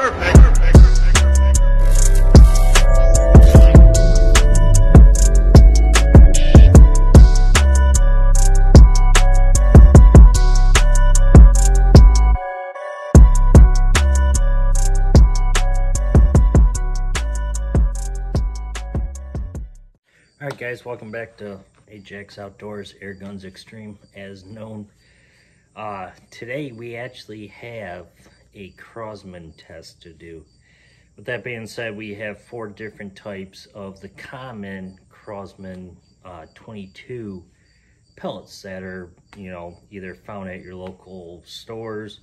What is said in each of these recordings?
Alright guys, welcome back to AGEX'S Outdoors Air Guns Extreme as known. Today we actually have a crosman test to do. With that being said, we have 4 different types of the common crosman 22 pellets that are, either found at your local stores,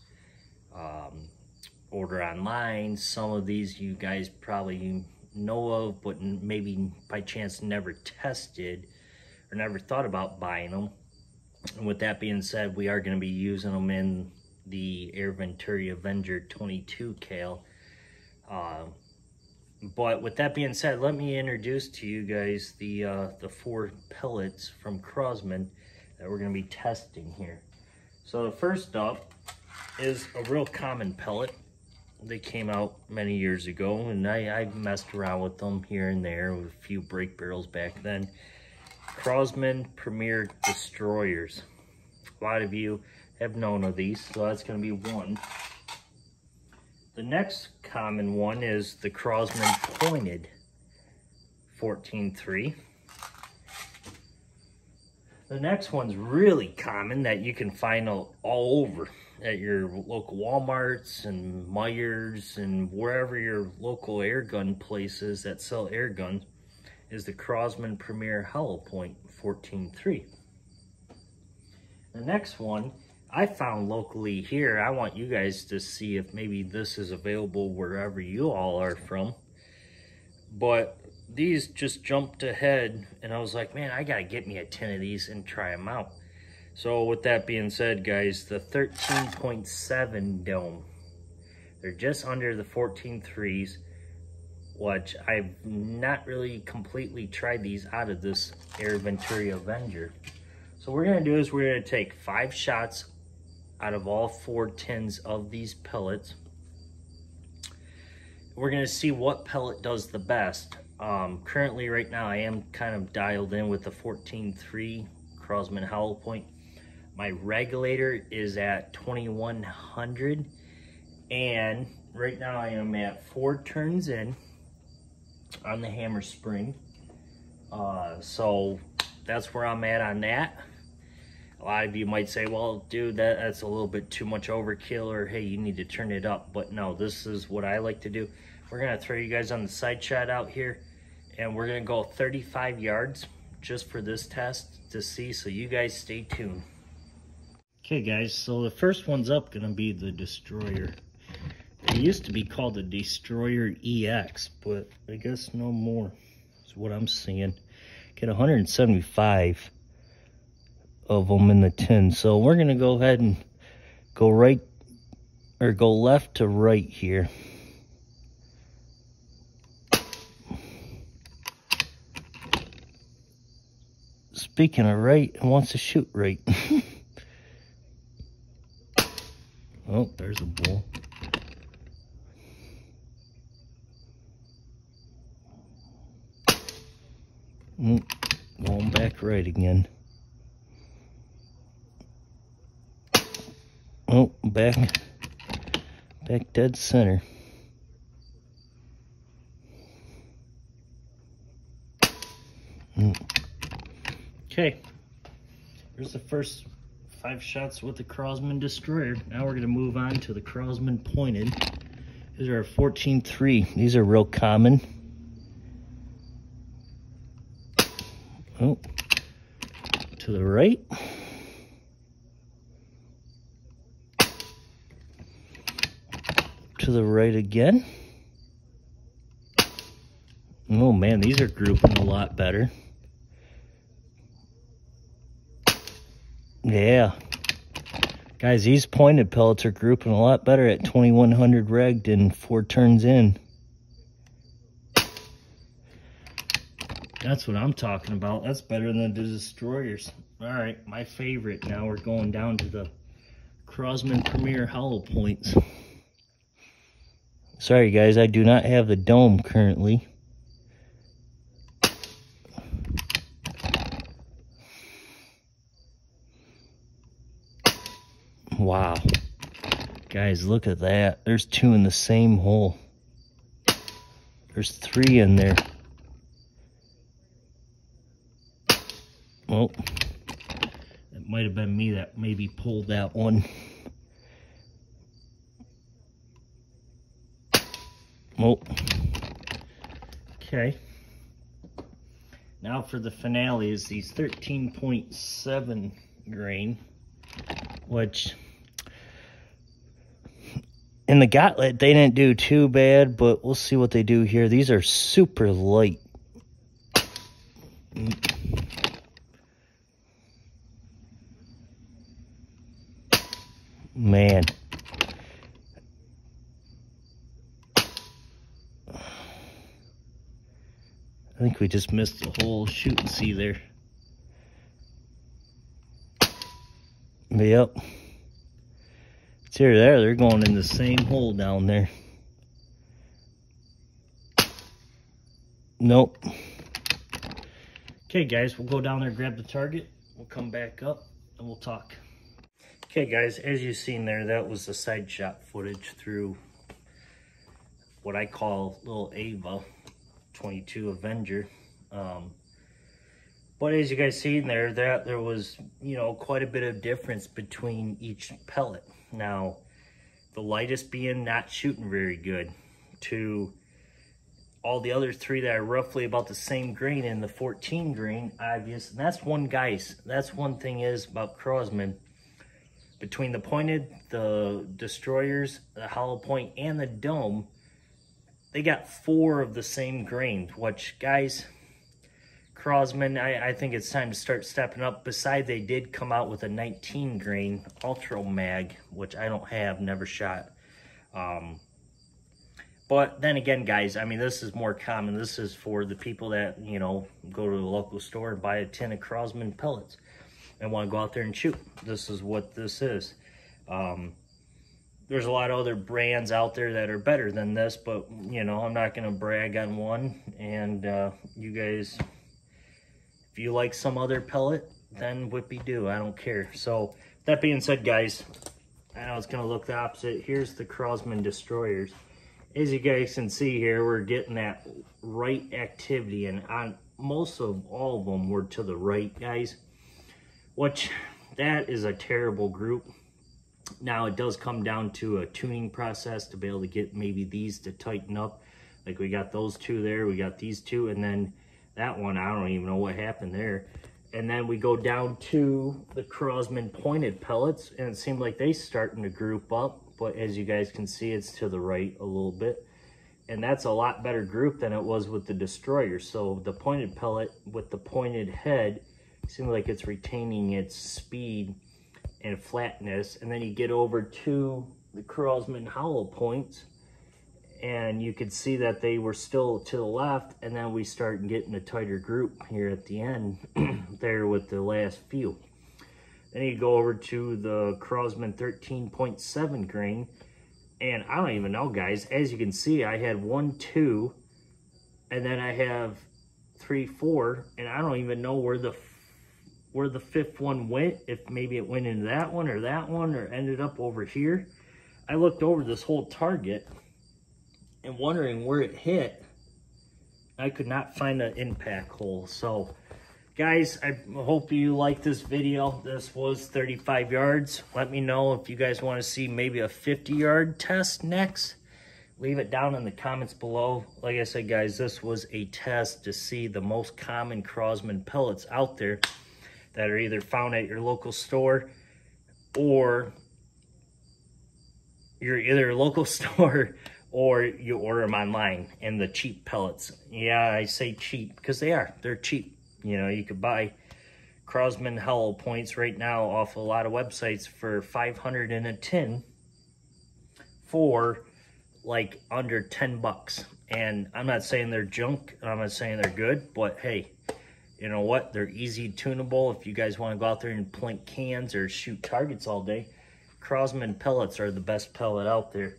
order online. Some of these you guys probably know of, but maybe by chance never tested or never thought about buying them. And with that being said, we are going to be using them in the Venturi Avenger 22 cal. But with that being said, let me introduce to you guys the 4 pellets from Crosman that we're going to be testing here. So the first up is a real common pellet. They came out many years ago, and I messed around with them here and there with a few brake barrels back then. Crosman Premier Destroyers. A lot of you have known of these, so that's going to be one. The next common one is the Crosman Pointed 14.3. The next one's really common that you can find all over at your local Walmarts and Myers and wherever your local air gun places that sell air guns, is the Crosman Premier Hollow Point 14.3. The next one I found locally here. I want you guys to see if maybe this is available wherever you all are from. But these just jumped ahead and I was like, man, I gotta get me a 10 of these and try them out. So with that being said, guys, the 13.7 dome, they're just under the 14.3s, which I've not really completely tried these out of this Venturi Avenger. So what we're gonna do is we're gonna take 5 shots out of all 4 tins of these pellets. We're gonna see what pellet does the best. Currently right now I am kind of dialed in with the 14.3 Crosman Hollow Point. My regulator is at 2100, and right now I am at 4 turns in on the hammer spring. So that's where I'm at on that. A lot of you might say, well, dude, that's a little bit too much overkill, or hey, you need to turn it up. But no, this is what I like to do. We're gonna throw you guys on the side shot out here, and we're gonna go 35 yards just for this test to see, so you guys stay tuned. Okay guys, so the first one's up gonna be the Destroyer. It used to be called the Destroyer EX, but I guess no more is what I'm seeing. Get 175 of them in the tin. So we're gonna go ahead and go go left to right here. Speaking of right, it wants to shoot right. Oh, there's a bull. Going back right again. Oh, back dead center. Okay, there's the first 5 shots with the Crosman Destroyer. Now we're going to move on to the Crosman Pointed. These are 14.3. These are real common. Oh, to the right. To the right again. Oh man, these are grouping a lot better. Yeah. Guys, these pointed pellets are grouping a lot better at 2100 reg than 4 turns in. That's what I'm talking about. That's better than the Destroyers. All right, my favorite. Now we're going down to the Crosman Premier Hollow Points. Sorry guys, I do not have the dome currently. Wow. Guys, look at that. There's 2 in the same hole. There's 3 in there. Well, it might have been me that maybe pulled that one. Well, okay. Now for the finale is these 13.7 grain, which in the gauntlet they didn't do too bad, but we'll see what they do here. These are super light. Man. I think we just missed the whole shoot and see there. Yep. It's here, there. They're going in the same hole down there. Nope. Okay, guys, we'll go down there, grab the target. We'll come back up and we'll talk. Okay, guys, as you've seen there, that was the side shot footage through what I call little Ava 22 Avenger. But as you guys see in there, that there was, you know, quite a bit of difference between each pellet. Now, the lightest being not shooting very good, to all the other 3 that are roughly about the same grain, and the 14 grain obvious. And that's one, guys, that's one thing is about crosman. Between the pointed, the destroyers, the hollow point, and the dome, they got 4 of the same grain, which, guys, crosman, I think it's time to start stepping up. Besides, they did come out with a 19 grain ultra mag, which I don't have, never shot. But then again, guys, I mean, this is more common. This is for the people that, you know, go to the local store and buy a tin of crosman pellets and want to go out there and shoot. This is what this is. There's a lot of other brands out there that are better than this, but, you know, I'm not going to brag on one. And you guys, if you like some other pellet, then whippy-do. I don't care. So, that being said, guys, I know it's going to look the opposite. Here's the crosman destroyers. As you guys can see here, we're getting that right activity, and on most of all of them were to the right, guys. Which, that is a terrible group. Now, it does come down to a tuning process to be able to get maybe these to tighten up. Like, we got those 2 there, we got these 2, and then that one, I don't even know what happened there. And then we go down to the crosman pointed pellets, and it seemed like they starting to group up. But as you guys can see, it's to the right a little bit. And that's a lot better group than it was with the destroyer. So the pointed pellet with the pointed head seems like it's retaining its speed and flatness. And then you get over to the crosman hollow points, and you could see that they were still to the left, and then we start getting a tighter group here at the end there with the last few. Then you go over to the crosman 13.7 grain, and I don't even know, guys. As you can see, I had 1, 2, and then I have 3, 4, and I don't even know where the 5th one went. If maybe it went into that one, or ended up over here. I looked over this whole target and wondering where it hit. I could not find an impact hole. So, guys, I hope you like this video. This was 35 yards. Let me know if you guys want to see maybe a 50-yard test next. Leave it down in the comments below. Like I said, guys, this was a test to see the most common crosman pellets out there that are either found at your local store, or you're either a local store or you order them online, and the cheap pellets. Yeah, I say cheap because they are. They're cheap. You know, you could buy crosman hollow points right now off a lot of websites for $500 in a tin for like under 10 bucks. And I'm not saying they're junk, I'm not saying they're good, but hey, you know what? They're easy tunable. If you guys want to go out there and plink cans or shoot targets all day, crosman pellets are the best pellet out there.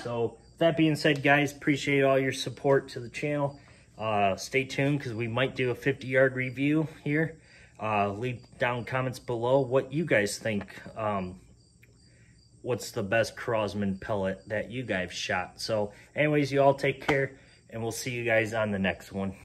So that being said, guys, appreciate all your support to the channel. Stay tuned because we might do a 50-yard review here. Leave down comments below what you guys think. What's the best crosman pellet that you guys shot? So anyways, you all take care, and we'll see you guys on the next one.